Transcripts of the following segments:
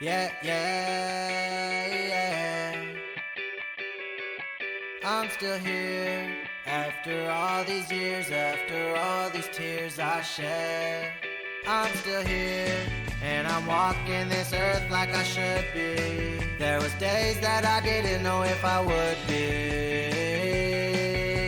Yeah, yeah, yeah. I'm still here after all these years, after all these tears I shed. I'm still here and I'm walking this earth like I should be. There was days that I didn't know if I would be.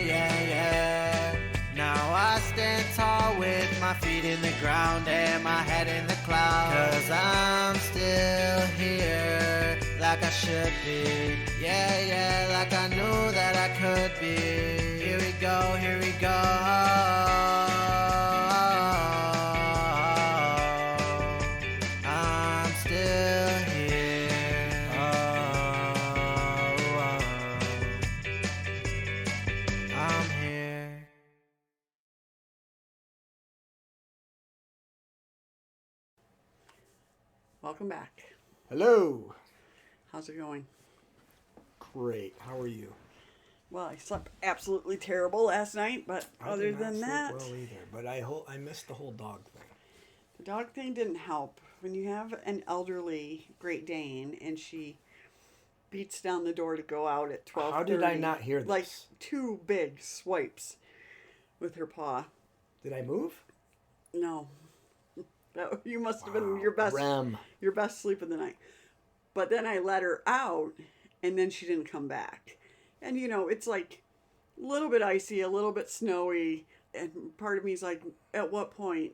Yeah, yeah. Now I stand tall with my feet in the ground and my head in the clouds. 'Cause I'm still here like I should be. Yeah, yeah, like I knew that I could be. Here we go, here we go. I'm still here. I'm here. Welcome back. Hello. How's it going? Great. How are you? Well, I slept absolutely terrible last night, but other did not than sleep that, well either. But I missed the whole dog thing. the dog thing didn't help. When you have an elderly Great Dane and she beats down the door to go out at 12:30. How did I not hear this? Like two big swipes with her paw. Did I move? No. You must have been Wow. your best sleep of the night. But then I let her out and then she didn't come back. And it's like a little bit icy, a little bit snowy, and part of me is like, at what point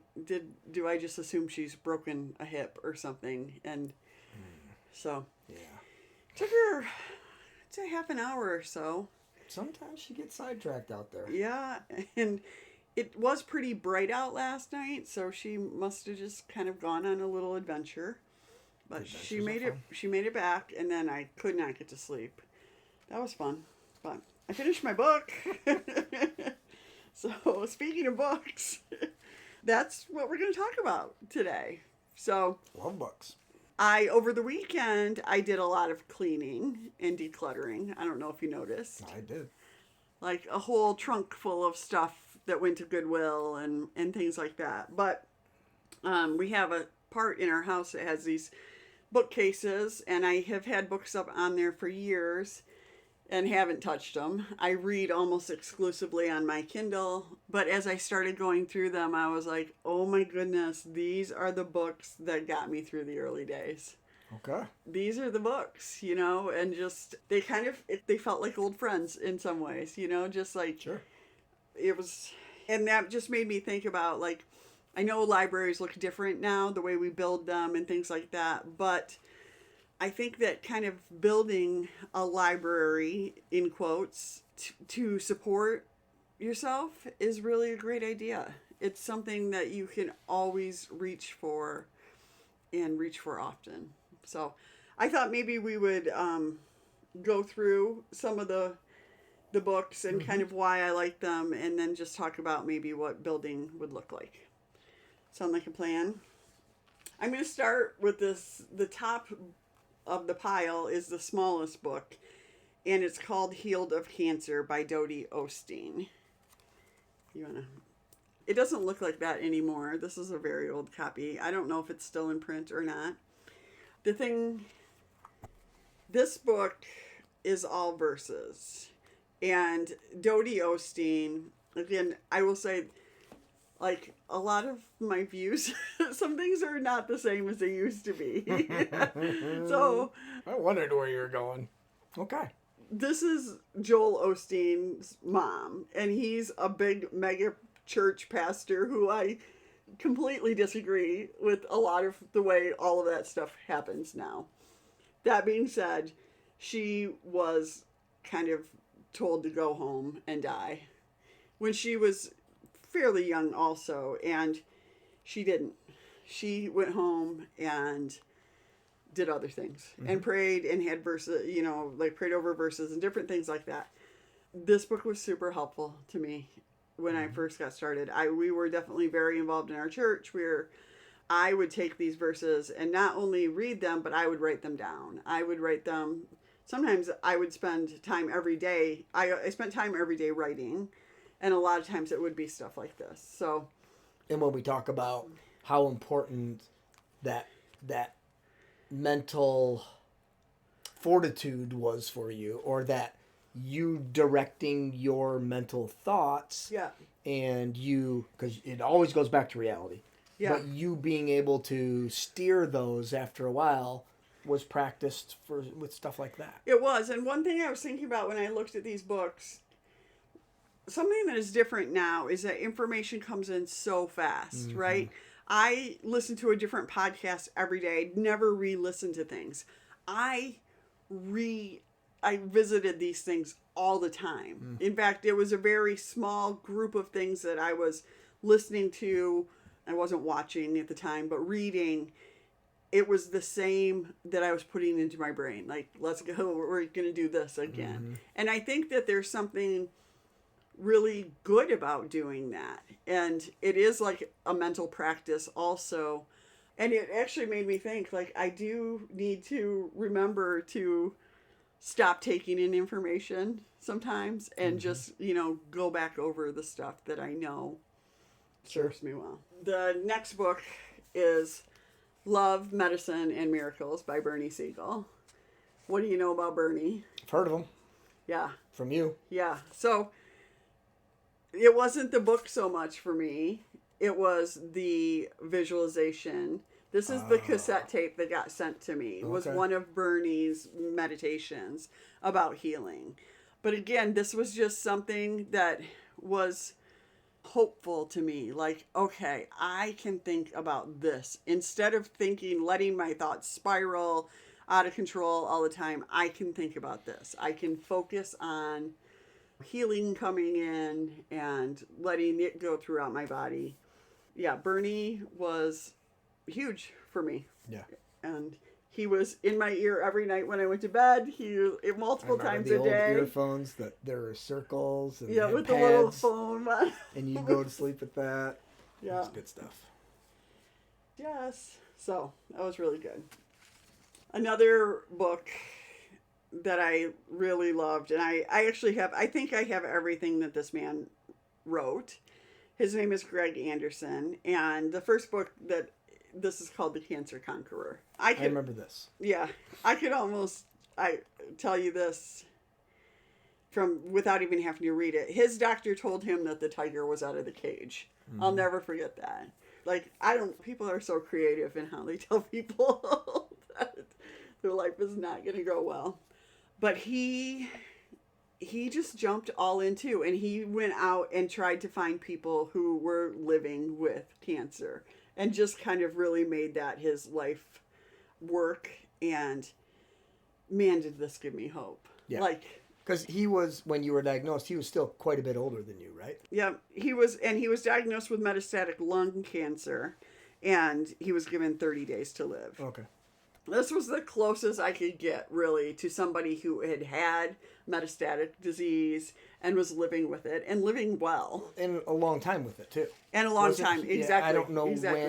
do I just assume she's broken a hip or something? And so Yeah. took her, I'd say half an hour or so. Sometimes she gets sidetracked out there. Yeah, and it was pretty bright out last night, so she must have just kind of gone on a little adventure. But she made it. fun. She made it back, and then I could not get to sleep. That was fun, but I finished my book. So speaking of books, that's what we're going to talk about today. So Love books. over the weekend I did a lot of cleaning and decluttering. I don't know if you noticed. I did. Like a whole trunk full of stuff that went to Goodwill and things like that. But we have a part in our house that has these bookcases, and I have had books up on there for years and haven't touched them. I read almost exclusively on my Kindle, but as I started going through them, I was like, oh my goodness, these are the books that got me through the early days. Okay. These are the books, and just they they felt like old friends in some ways, just like Sure. it was. And that just made me think about, like, I know libraries look different now, the way we build them and things like that, but I think that kind of building a library, in quotes, to support yourself is really a great idea. It's something that you can always reach for and reach for often. So I thought maybe we would go through some of the books and kind of why I like them, and then just talk about maybe what building would look like. Sound like a plan? I'm going to start with this. The top of the pile is the smallest book, and it's called Healed of Cancer by Dodie Osteen. It doesn't look like that anymore. This is a very old copy. I don't know if it's still in print or not. This book is all verses. And Dodie Osteen, again, I will say, like, a lot of my views, some things are not the same as they used to be. So I wondered where you were going. Okay. this is Joel Osteen's mom, and he's a big mega church pastor who I completely disagree with a lot of the way all of that stuff happens now. That being said, she was kind of told to go home and die when she was fairly young also, and she didn't. She went home and did other things and prayed and had verses, like prayed over verses and different things like that. This book was super helpful to me when I first got started. We were definitely very involved in our church where I would take these verses and not only read them, but I would write them down. I would write them. Sometimes I would spend time every day. I spent time every day writing, and a lot of times it would be stuff like this. So, And when we talk about how important that mental fortitude was for you, or that you directing your mental thoughts. Yeah. And you, because it always goes back to reality. Yeah. But you being able to steer those after a while was practiced with stuff like that. It was. And one thing I was thinking about when I looked at these books, something that is different now is that information comes in so fast, right? I listen to a different podcast every day. Never re-listen to things. I visited these things all the time. In fact, it was a very small group of things that I was listening to. I wasn't watching at the time, but reading. It was the same that I was putting into my brain. Like, let's go, we're going to do this again. And I think that there's something really good about doing that. And it is like a mental practice also. And it actually made me think, like, I do need to remember to stop taking in information sometimes and just, go back over the stuff that I know serves me well. The next book is Love, Medicine, and Miracles by Bernie Siegel. What do you know about Bernie? I've heard of them. Yeah. From you. Yeah. So it wasn't the book so much for me. It was the visualization. This is the cassette tape that got sent to me. It was one of Bernie's meditations about healing. But again, this was just something that was hopeful to me. Like, okay, I can think about this. Instead of letting my thoughts spiral out of control all the time, I can think about this. I can focus on healing coming in and letting it go throughout my body. Yeah, Bernie was huge for me. Yeah. And he was in my ear every night when I went to bed. Multiple times a day. Old earphones that there were circles and with pads, the little phone one. and you go to sleep with that. Yeah. That's good stuff. Yes. So that was really good. Another book that I really loved, and I think I have everything that this man wrote. His name is Greg Anderson, and the first book this is called The Cancer Conqueror. I remember this. Yeah, I tell you this without even having to read it. His doctor told him that the tiger was out of the cage. I'll never forget that. Like, people are so creative in how they tell people that their life is not going to go well. But he just jumped all into, and he went out and tried to find people who were living with cancer and just kind of really made that his life work. And man, did this give me hope. Yeah. Because when you were diagnosed, he was still quite a bit older than you, right? Yeah, he was diagnosed with metastatic lung cancer, and he was given 30 days to live. Okay. This was the closest I could get, really, to somebody who had metastatic disease and was living with it and living well. And a long time with it, too. And a long time, exactly. I don't know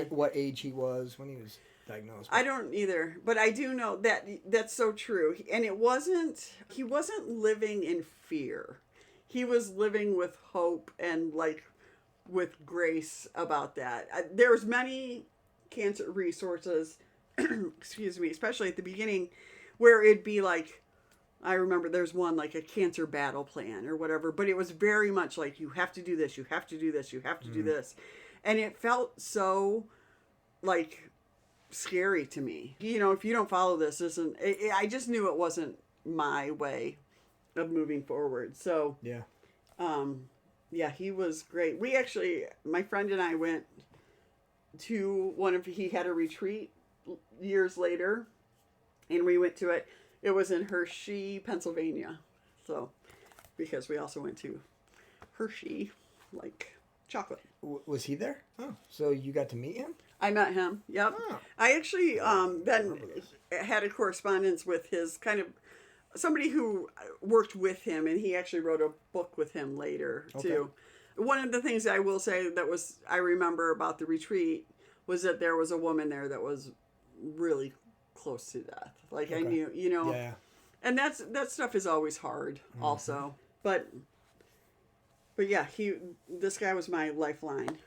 what age he was when he was diagnosed. I don't either, but I do know that that's so true. And he wasn't living in fear. He was living with hope and, with grace about that. There's many cancer resources, excuse me, especially at the beginning, where it'd be like, I remember there's one like a cancer battle plan or whatever, but it was very much like, you have to do this, you have to do this, you have to do this. And it felt so scary to me. If you don't follow this, I just knew it wasn't my way of moving forward. So yeah. He was great. We actually, my friend and I went to he had a retreat years later, and we went to it. It was in Hershey, Pennsylvania. So, because we also went to Hershey, chocolate. Was he there? Oh, so you got to meet him? I met him. Yep. Oh. I actually then had a correspondence with his somebody who worked with him, and he actually wrote a book with him later too. One of the things I will say I remember about the retreat was that there was a woman there that was really close to death. I knew, Yeah. And that stuff is always hard also. But yeah, this guy was my lifeline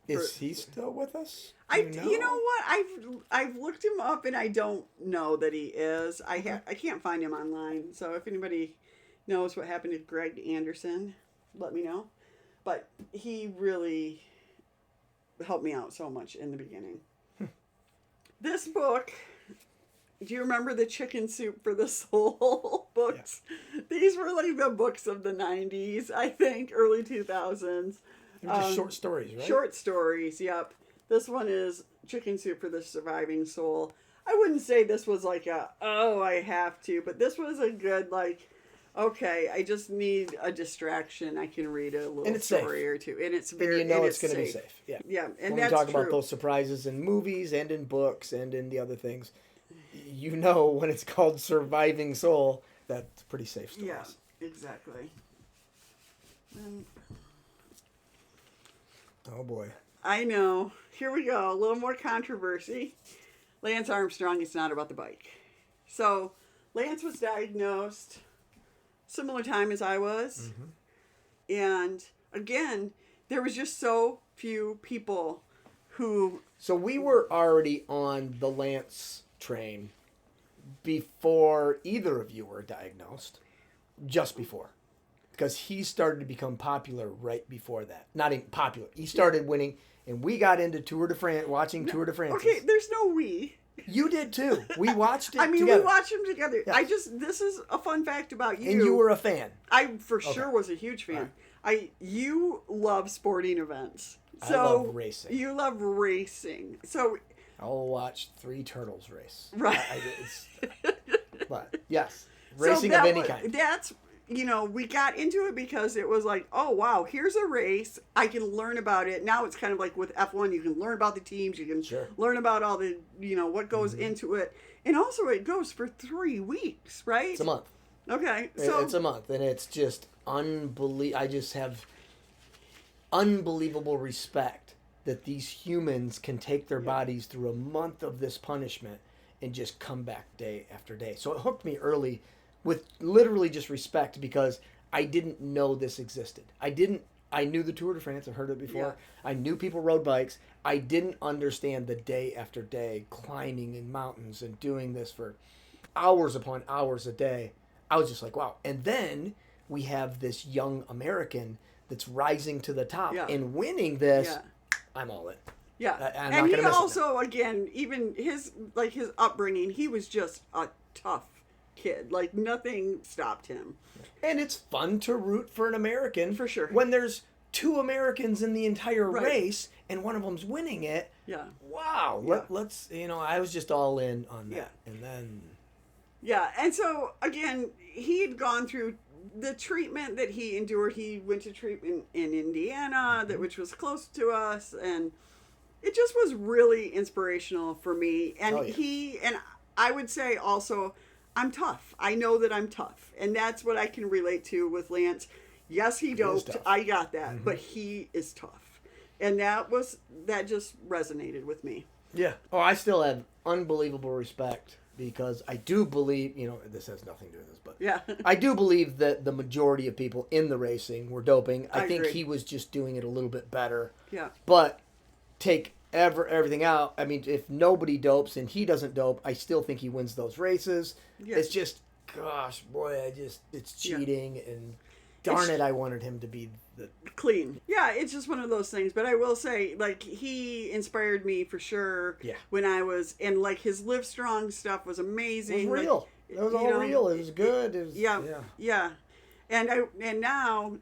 Is he still with us? You know what? I've looked him up and I don't know that he is. I can't find him online. So if anybody knows what happened to Greg Anderson, let me know. But he really helped me out so much in the beginning. This book, do you remember the Chicken Soup for the Soul books? Yeah. These were like the books of the 90s, I think, early 2000s. They're just short stories, right? Short stories, yep. This one is Chicken Soup for the Surviving Soul. I wouldn't say this was like I have to, but this was a good, like, okay, I just need a distraction. I can read a little story safe. Or two. And it's very, and you know it's going to be safe. Yeah. Yeah, and when that's we talk true. about those surprises in movies and in books and in the other things, you know when it's called Surviving Soul, that's pretty safe stories. Yeah, exactly. Oh boy. I know. Here we go. A little more controversy. Lance Armstrong, it's not about the bike. So, Lance was diagnosed similar time as I was. Mm-hmm. And again, there was just so few people who... So we were already on the Lance train before either of you were diagnosed. Just before. Because he started to become popular right before that. Not even popular. He started winning, and we got into Tour de France, watching Tour de France. Okay, there's no we. You did too. We watched it I mean, together. we watched them together. Yeah. This is a fun fact about you. And you were a fan. I for sure was a huge fan. Right. You love sporting events. So I love racing. You love racing. So I'll watch 3 turtles race. Right. But yes, racing of any kind. That's, we got into it because it was like, oh, wow, here's a race. I can learn about it. Now it's kind of like with F1, you can learn about the teams. You can learn about all the, what goes into it. And also it goes for 3 weeks, right? It's a month. Okay. So it's a month, and it's just unbelievable. I just have unbelievable respect that these humans can take their bodies through a month of this punishment and just come back day after day. So it hooked me early with literally just respect because I didn't know this existed. I knew the Tour de France. I've heard it before. Yeah. I knew people rode bikes. I didn't understand the day after day climbing in mountains and doing this for hours upon hours a day. I was just like, wow. And then we have this young American that's rising to the top and winning this. Yeah. I'm all in. Yeah. And he also, again, even his upbringing, he was just a tough kid. Like, nothing stopped him. And it's fun to root for an American. For sure. When there's 2 Americans in the entire race and one of them's winning it. Yeah. Wow. Yeah. Let's, I was just all in on that. Yeah. And then... Yeah. And so, again, he had gone through the treatment that he endured. He went to treatment in Indiana, which was close to us. And it just was really inspirational for me. And and I would say also... I'm tough. I know that I'm tough. And that's what I can relate to with Lance. Yes, he doped. I got that. Mm-hmm. But he is tough. And that just resonated with me. Yeah. Oh, I still have unbelievable respect because I do believe, this has nothing to do with this, but I do believe that the majority of people in the racing were doping. I think agree. He was just doing it a little bit better. Yeah. But take everything out. I mean, if nobody dopes and he doesn't dope, I still think he wins those races. Yeah. It's just, gosh, boy, it's cheating and darn it, I wanted him to be the clean. Yeah, it's just one of those things. But I will say, like, he inspired me for sure. Yeah. When I was, and like his Live Strong stuff was amazing. It was real. It was all real. It was good. It was, yeah. And now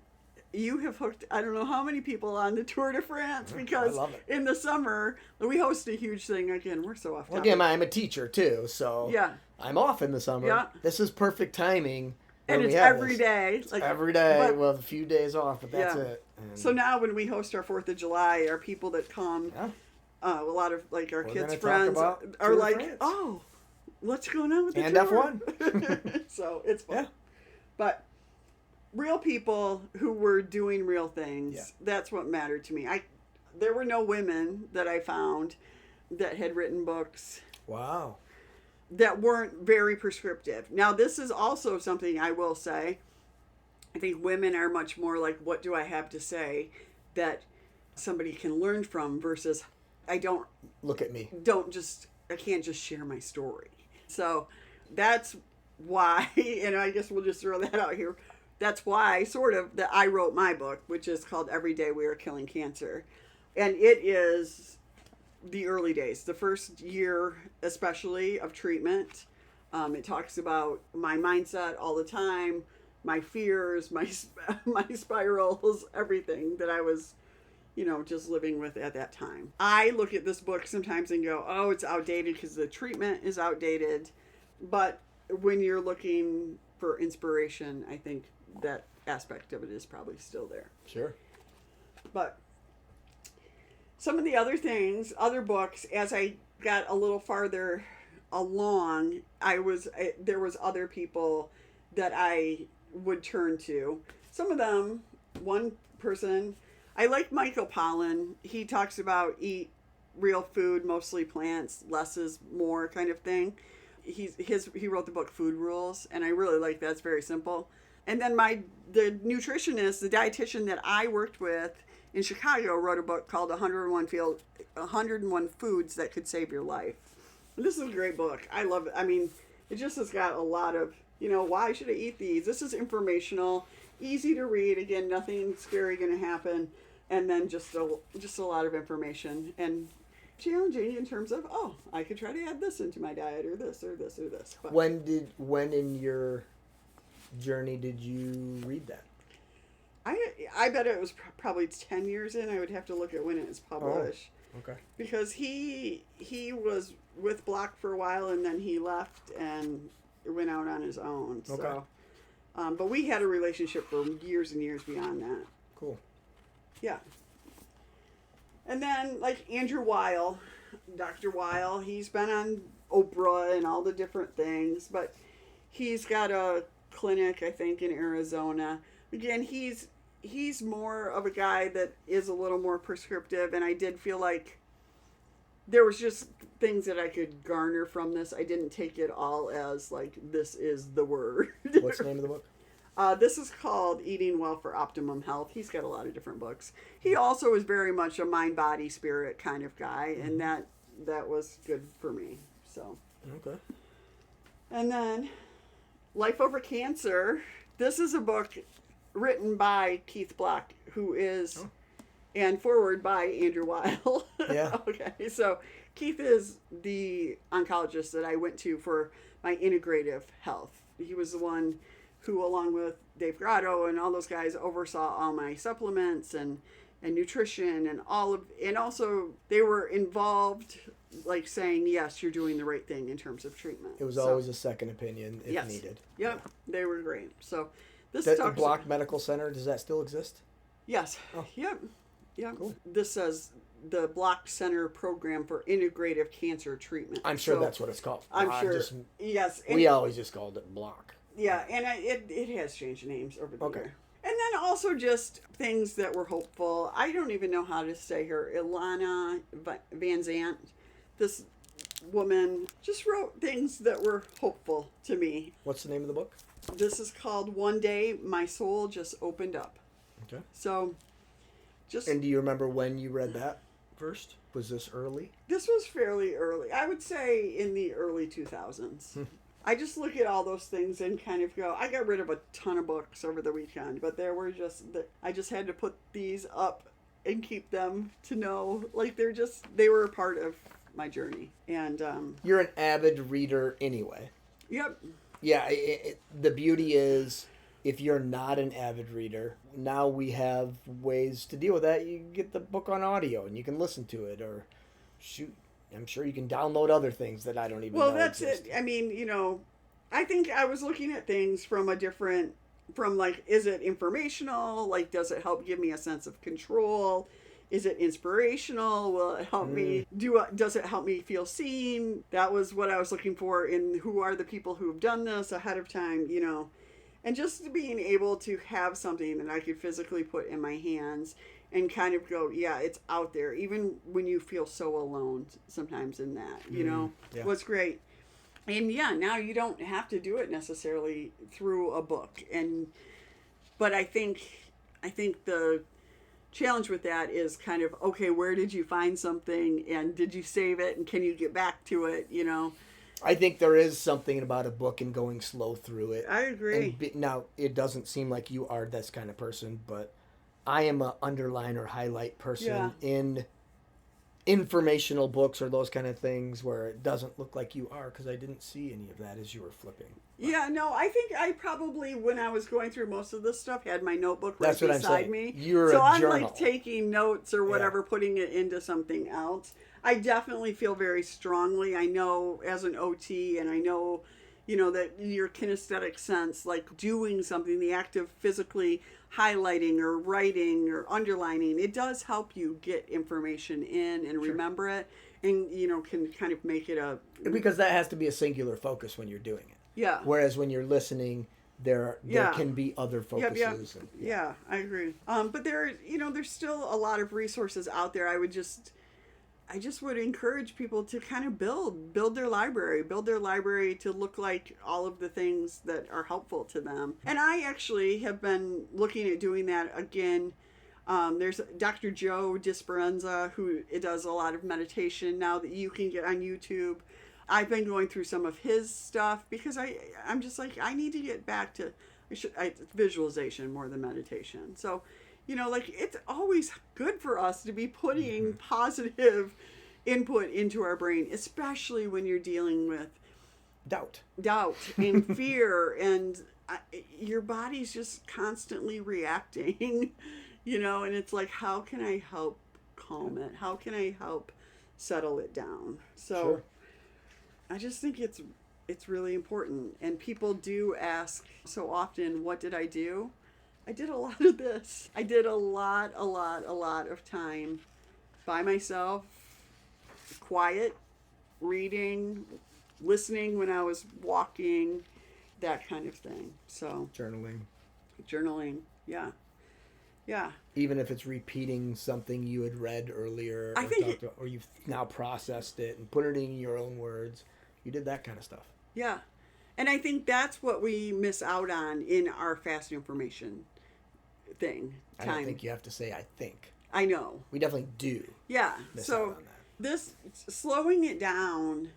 you have hooked, I don't know how many people on the Tour de France because in the summer we host a huge thing. Again, we're so off topic. Well, again, I'm a teacher too, so I'm off in the summer. Yeah. This is perfect timing. And it's every day. Like, every day. Well, a few days off, but that's it. And so now when we host our 4th of July, our people that come, a lot of like our kids' friends are like, France. Oh, what's going on with the tour? F1. So it's fun. Yeah. But real people who were doing real things, that's what mattered to me. There were no women that I found that had written books. Wow. That weren't very prescriptive. Now, this is also something I will say. I think women are much more like, what do I have to say? That somebody can learn from versus Look at me. I can't just share my story. So that's why, and I guess we'll just throw that out here. That's why that I wrote my book, which is called Every Day We Are Killing Cancer. And it is the early days, the first year especially of treatment. It talks about my mindset all the time, my fears, my spirals, everything that I was, just living with at that time. I look at this book sometimes and go, oh, it's outdated because the treatment is outdated. But when you're looking for inspiration, I think that aspect of it is probably still there. Sure. But some of the other books, as I got a little farther along, there was other people that I would turn to. Some of them, one person, I like Michael Pollan. He talks about eat real food, mostly plants, less is more kind of thing. He wrote the book Food Rules, and I really like that. It's very simple. And then the nutritionist, the dietitian that I worked with in Chicago, wrote a book called 101 Foods That Could Save Your Life. And this is a great book. I love it. I mean, it just has got a lot of, why should I eat these? This is informational, easy to read. Again, nothing scary going to happen. And then just a lot of information and challenging in terms of, I could try to add this into my diet or this or this or this. But when in your journey did you read that? I bet it was probably 10 years in. I would have to look at when it was published. Oh, okay. Because he was with Block for a while and then he left and went out on his own. Okay. So, but we had a relationship for years and years beyond that. Cool. Yeah. And then like Andrew Weil, Dr. Weil, he's been on Oprah and all the different things, but he's got a clinic, I think, in Arizona. Again, he's more of a guy that is a little more prescriptive, and I did feel like there was just things that I could garner from this. I didn't take it all as like, this is the word. What's the name of the book? This is called Eating Well for Optimum Health. He's got a lot of different books. He also is very much a mind, body, spirit kind of guy, and that was good for me. So. Okay. And then Life Over Cancer. This is a book written by Keith Block, who is, and forward by Andrew Weil. Yeah. Okay, so Keith is the oncologist that I went to for my integrative health. He was the one who, along with Dave Grotto and all those guys, oversaw all my supplements and nutrition and also they were involved, like saying, yes, you're doing the right thing in terms of treatment. It was always a second opinion if needed. Yep, they were great. So this the Block Medical Center, does that still exist? Yes. Oh. Yep. Cool. This says the Block Center Program for Integrative Cancer Treatment. I'm sure that's what it's called. I'm sure. Yes. We always just called it Block. Yeah, and it has changed names over the year. And then also just things that were hopeful. I don't even know how to say her. Ilana Van Zant. This woman just wrote things that were hopeful to me. What's the name of the book? This is called One Day My Soul Just Opened Up. Okay. So, And do you remember when you read that first? Was this early? This was fairly early. I would say in the early 2000s. I just look at all those things and kind of go, I got rid of a ton of books over the weekend, but there were I just had to put these up and keep them to know, like they were a part of my journey. And you're an avid reader anyway. Yep. Yeah, the beauty is, if you're not an avid reader, now we have ways to deal with that. You get the book on audio and you can listen to it, or shoot, I'm sure you can download other things that I don't even know. Well, that's exist. It. I mean, I think I was looking at things from like, is it informational? Like, does it help give me a sense of control? Is it inspirational? Will it help me does it help me feel seen? That was what I was looking for in who are the people who have done this ahead of time, and just being able to have something that I could physically put in my hands and kind of go, yeah, it's out there, even when you feel so alone sometimes in that, Yeah. What's great. And yeah, now you don't have to do it necessarily through a book. But I think the challenge with that is kind of, okay, where did you find something, and did you save it, and can you get back to it, I think there is something about a book and going slow through it. I agree. Now, it doesn't seem like you are this kind of person, but I am a underline or highlight person in informational books or those kind of things where it doesn't look like you are, because I didn't see any of that as you were flipping. Yeah, no, I think I probably, when I was going through most of this stuff, had my notebook right That's what beside I'm saying. me. You're so a I'm journal. like taking notes or whatever, putting it into something else. I definitely feel very strongly. I know as an OT, and I know, that your kinesthetic sense, like doing something, the act of physically highlighting or writing or underlining, it does help you get information in and remember it, and, can kind of make it a... Because that has to be a singular focus when you're doing it. Yeah. Whereas when you're listening, there can be other focuses. Yeah, I agree. But there's still a lot of resources out there. I just would encourage people to kind of build their library to look like all of the things that are helpful to them. And I actually have been looking at doing that again. There's Dr. Joe Dispenza, who does a lot of meditation now that you can get on YouTube. I've been going through some of his stuff because I'm just like, I need to get back to visualization more than meditation. So, it's always good for us to be putting positive input into our brain, especially when you're dealing with doubt and fear, and your body's just constantly reacting, and it's like, how can I help calm it? How can I help settle it down? So I just think it's really important. And people do ask so often, what did I do? I did a lot of this. I did a lot of time by myself, quiet, reading, listening when I was walking, that kind of thing. So journaling, yeah. Even if it's repeating something you had read earlier, or you've now processed it and put it in your own words, you did that kind of stuff. Yeah. And I think that's what we miss out on in our fast information thing. I don't think you have to say I think. I know. We definitely do. Yeah. Miss So out on that. this slowing it down,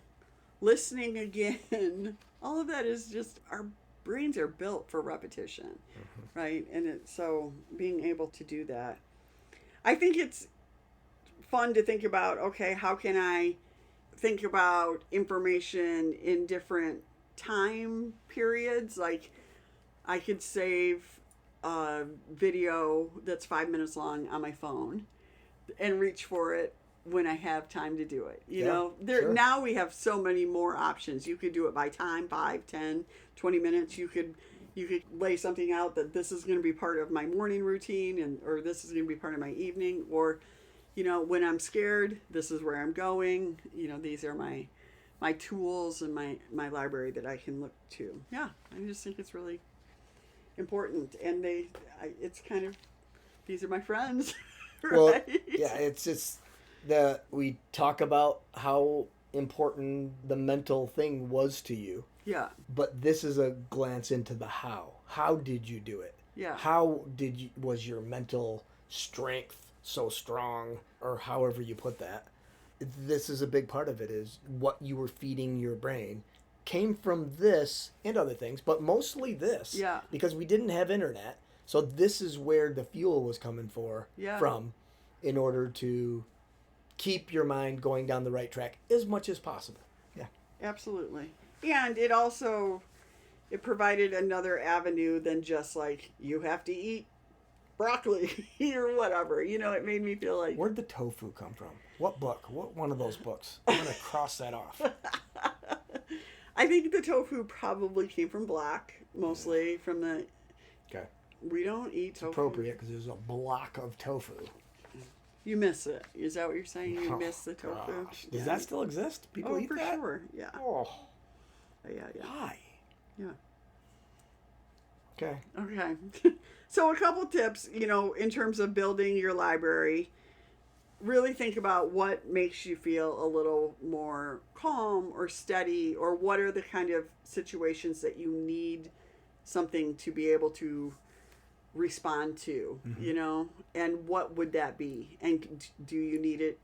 listening again, all of that is just, our brains are built for repetition, right? And so being able to do that, I think it's fun to think about, okay, how can I think about information in different time periods? Like, I could save a video that's 5 minutes long on my phone and reach for it when I have time to do it. Now we have so many more options. You could do it by time, 5, 10, 20 minutes. You could lay something out that this is going to be part of my morning routine, or this is going to be part of my evening, or when I'm scared, this is where I'm going. These are my tools and my library that I can look to. Yeah, I just think it's really important. And it's kind of, these are my friends. Right? Well, yeah, it's just that we talk about how important the mental thing was to you. Yeah. But this is a glance into the how. How did you do it? Yeah. How was your mental strength so strong, or however you put that? This is a big part of it, is what you were feeding your brain came from this and other things, but mostly this. Yeah. Because we didn't have internet. So this is where the fuel was coming from in order to keep your mind going down the right track as much as possible. Yeah. Absolutely. And it provided another avenue than just like, you have to eat broccoli or whatever. It made me feel like... Where'd the tofu come from? What book? What one of those books? I'm going to cross that off. I think the tofu probably came from Black, mostly from the... Okay. We don't eat tofu. Appropriate, because there's a block of tofu. You miss it. Is that what you're saying? You miss the tofu? Gosh. Does that still exist? People eat for that? sure. Yeah. Oh. Yeah. Why? Yeah. Okay. So a couple tips, in terms of building your library. Really think about what makes you feel a little more calm or steady, or what are the kind of situations that you need something to be able to respond to, and what would that be? And do you need it?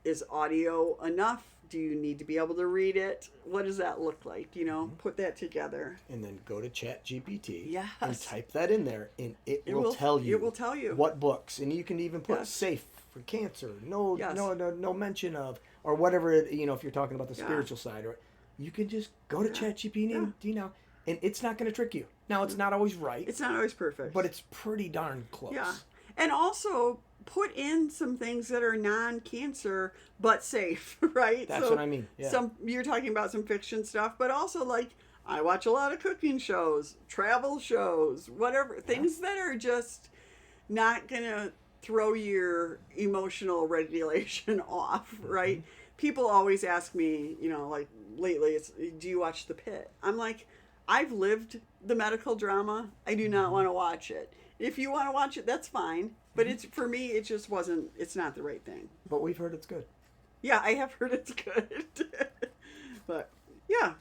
Is audio enough? Do you need to be able to read it? What does that look like? Put that together. And then go to Chat GPT Yes. and type that in there, and it will tell you. It will tell you what books, and you can even put safe for cancer. No, no mention of, or whatever. If you're talking about the spiritual side, or you can just go to Chat GPT now, and it's not going to trick you. Now, it's not always right. It's not always perfect, but it's pretty darn close. Yeah, and also put in some things that are non-cancer but safe, right? That's what I mean. Yeah. You're talking about some fiction stuff, but also like I watch a lot of cooking shows, travel shows, whatever, things that are just not gonna throw your emotional regulation off, right? People always ask me, like lately, it's, do you watch The Pit? I'm like, I've lived the medical drama. I do not want to watch it. If you want to watch it, that's fine. But it's, for me, it just wasn't, it's not the right thing. But we've heard it's good. Yeah, I have heard it's good. But yeah.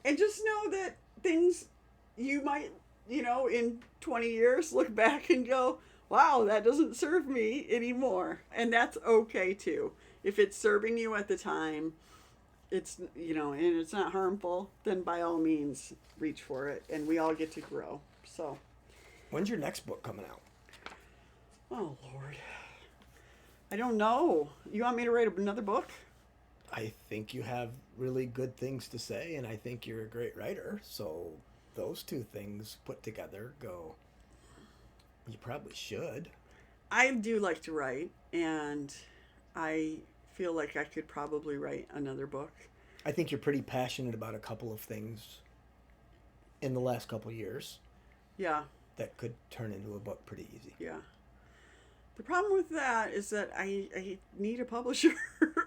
And just know that things you might, in 20 years look back and go, wow, that doesn't serve me anymore. And that's okay too. If it's serving you at the time, it's, and it's not harmful, then by all means reach for it. And we all get to grow. So. When's your next book coming out? Oh, Lord. I don't know. You want me to write another book? I think you have really good things to say, and I think you're a great writer. So those two things put together go, you probably should. I do like to write, and I feel like I could probably write another book. I think you're pretty passionate about a couple of things in the last couple of years. Yeah. That could turn into a book pretty easy. Yeah. The problem with that is that I need a publisher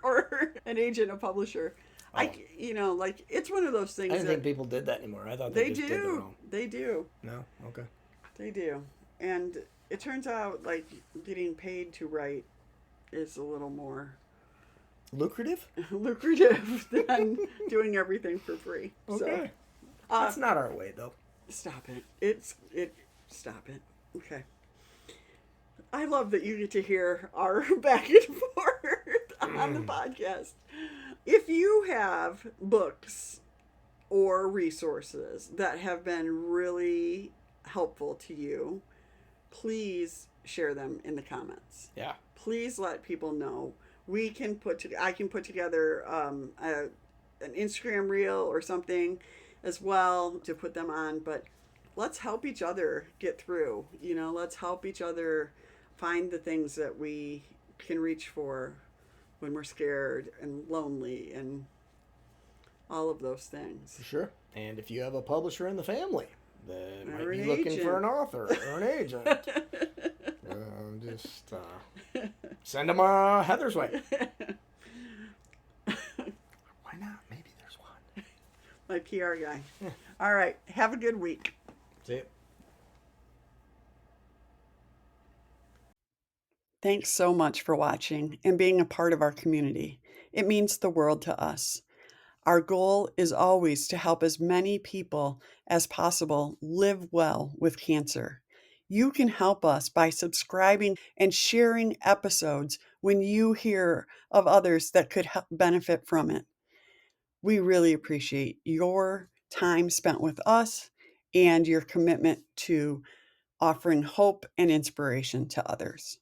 or an agent, a publisher. Oh. It's one of those things. I didn't think people did that anymore. I thought they just did their own. They do. No? Okay. They do. And it turns out like getting paid to write is a little more lucrative than doing everything for free. Okay. So, that's not our way though. Stop it. Stop it. Okay. I love that you get to hear our back and forth on the podcast. If you have books or resources that have been really helpful to you, please share them in the comments. Yeah. Please let people know. I can put together an Instagram reel or something as well to put them on, but let's help each other get through. Let's help each other find the things that we can reach for when we're scared and lonely and all of those things. For sure. And if you have a publisher in the family that might be looking for an author or an agent, just send them Heather's way. Why not? Maybe there's one. My PR guy. All right. Have a good week. See you. Thanks so much for watching and being a part of our community. It means the world to us. Our goal is always to help as many people as possible live well with cancer. You can help us by subscribing and sharing episodes when you hear of others that could benefit from it. We really appreciate your time spent with us and your commitment to offering hope and inspiration to others.